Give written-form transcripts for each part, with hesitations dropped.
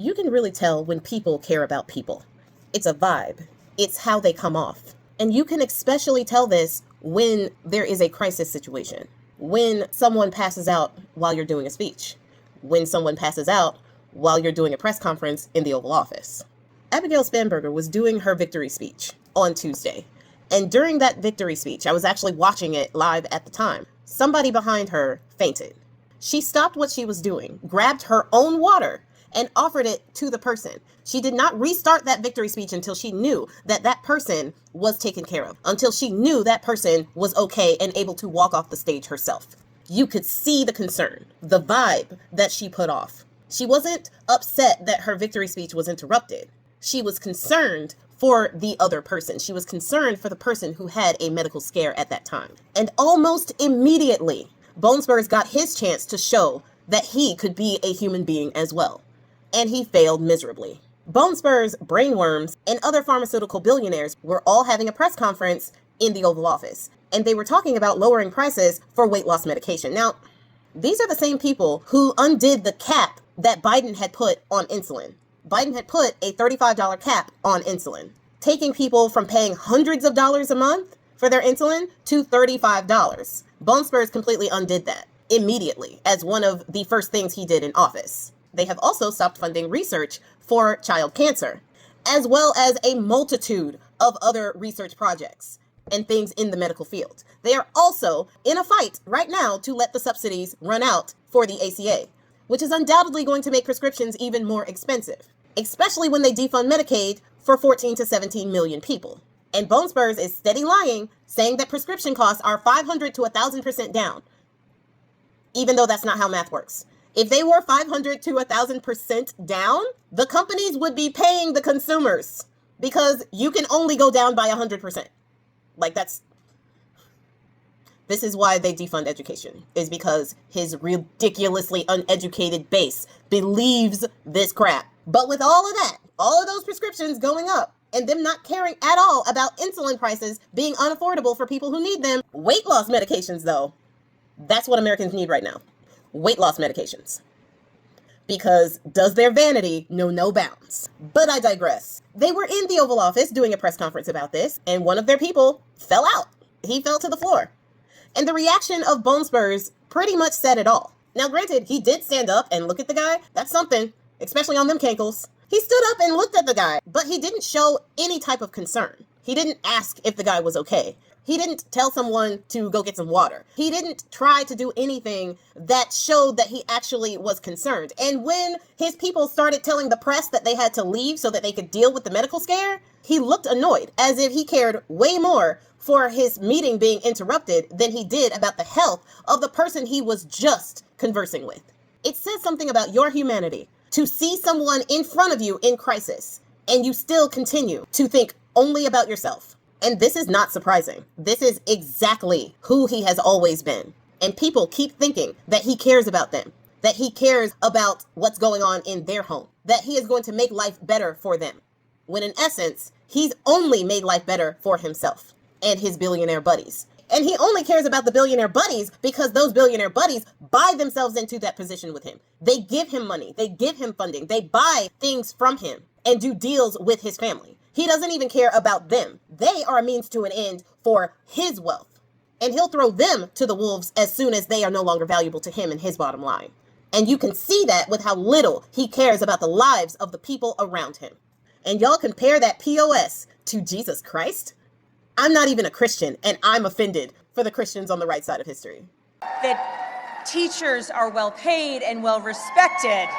You can really tell when people care about people. It's a vibe. It's how they come off. And you can especially tell this when there is a crisis situation. When someone passes out while you're doing a speech. When someone passes out while you're doing a press conference in the Oval Office. Abigail Spanberger was doing her victory speech on Tuesday. And during that victory speech, I was actually watching it live at the time. Somebody behind her fainted. She stopped what she was doing, grabbed her own water, and offered it to the person. She did not restart that victory speech until she knew that that person was taken care of, until she knew that person was okay and able to walk off the stage herself. You could see the concern, the vibe that she put off. She wasn't upset that her victory speech was interrupted. She was concerned for the other person. She was concerned for the person who had a medical scare at that time. And almost immediately, Bone Spurs got his chance to show that he could be a human being as well. And he failed miserably. Bone Spurs, brainworms, and other pharmaceutical billionaires were all having a press conference in the Oval Office. And they were talking about lowering prices for weight loss medication. Now, these are the same people who undid the cap that Biden had put on insulin. Biden had put a $35 cap on insulin, taking people from paying hundreds of dollars a month for their insulin to $35. Bone Spurs completely undid that immediately as one of the first things he did in office. They have also stopped funding research for child cancer, as well as a multitude of other research projects and things in the medical field. They are also in a fight right now to let the subsidies run out for the ACA, which is undoubtedly going to make prescriptions even more expensive, especially when they defund Medicaid for 14 to 17 million people. And Bone Spurs is steady lying, saying that prescription costs are 500 to 1,000% down, even though that's not how math works. If they were 500 to 1,000% down, the companies would be paying the consumers because you can only go down by 100%. This is why they defund education, is because his ridiculously uneducated base believes this crap. But with all of that, all of those prescriptions going up and them not caring at all about insulin prices being unaffordable for people who need them, weight loss medications though, that's what Americans need right now. Weight loss medications. Because does their vanity know no bounds? But I digress. They were in the Oval Office doing a press conference about this, and one of their people fell out. He fell to the floor. And the reaction of Bone Spurs pretty much said it all. Now, granted, he did stand up and look at the guy. That's something, especially on them cankles. He stood up and looked at the guy, but he didn't show any type of concern. He didn't ask if the guy was okay. He didn't tell someone to go get some water. He didn't try to do anything that showed that he actually was concerned. And when his people started telling the press that they had to leave so that they could deal with the medical scare, he looked annoyed, as if he cared way more for his meeting being interrupted than he did about the health of the person he was just conversing with. It says something about your humanity to see someone in front of you in crisis, and you still continue to think only about yourself. And this is not surprising. This is exactly who he has always been. And people keep thinking that he cares about them, that he cares about what's going on in their home, that he is going to make life better for them. When in essence, he's only made life better for himself and his billionaire buddies. And he only cares about the billionaire buddies because those billionaire buddies buy themselves into that position with him. They give him money. They give him funding. They buy things from him and do deals with his family. He doesn't even care about them. They are a means to an end for his wealth. And he'll throw them to the wolves as soon as they are no longer valuable to him and his bottom line. And you can see that with how little he cares about the lives of the people around him. And y'all compare that POS to Jesus Christ? I'm not even a Christian, and I'm offended for the Christians on the right side of history. That teachers are well paid and well respected.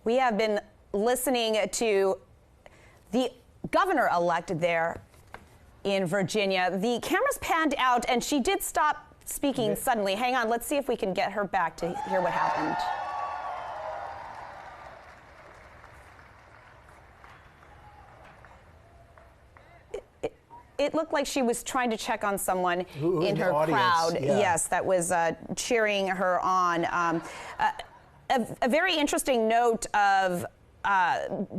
We have been listening to the governor-elect there in Virginia. The cameras panned out, and she did stop speaking suddenly. Hang on, let's see if we can get her back to hear what happened. It looked like she was trying to check on someone in her crowd. Yeah. Yes, that was cheering her on. A very interesting note of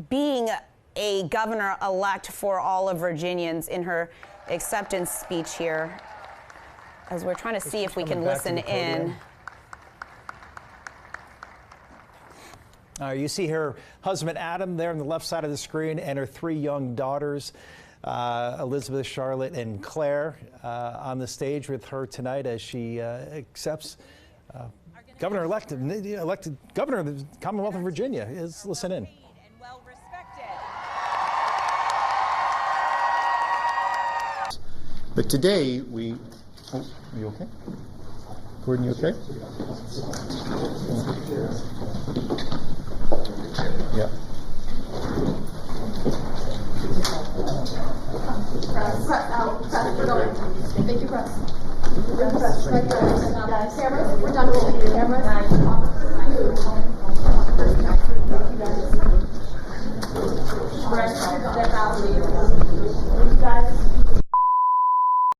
being a governor-elect for all of Virginians in her acceptance speech here, as we're trying to see if we can listen in. You see her husband, Adam, there on the left side of the screen, and her 3 young daughters, Elizabeth, Charlotte, and Claire, on the stage with her tonight as she accepts governor-elect, elected governor of the Commonwealth of Virginia. Listen in. But today we. Oh, are you okay? Gordon, you okay? Yeah. Press out. Press. We're going. Thank you, press. Press. Right there. Cameras. We're done rolling. Cameras. Press. Step out.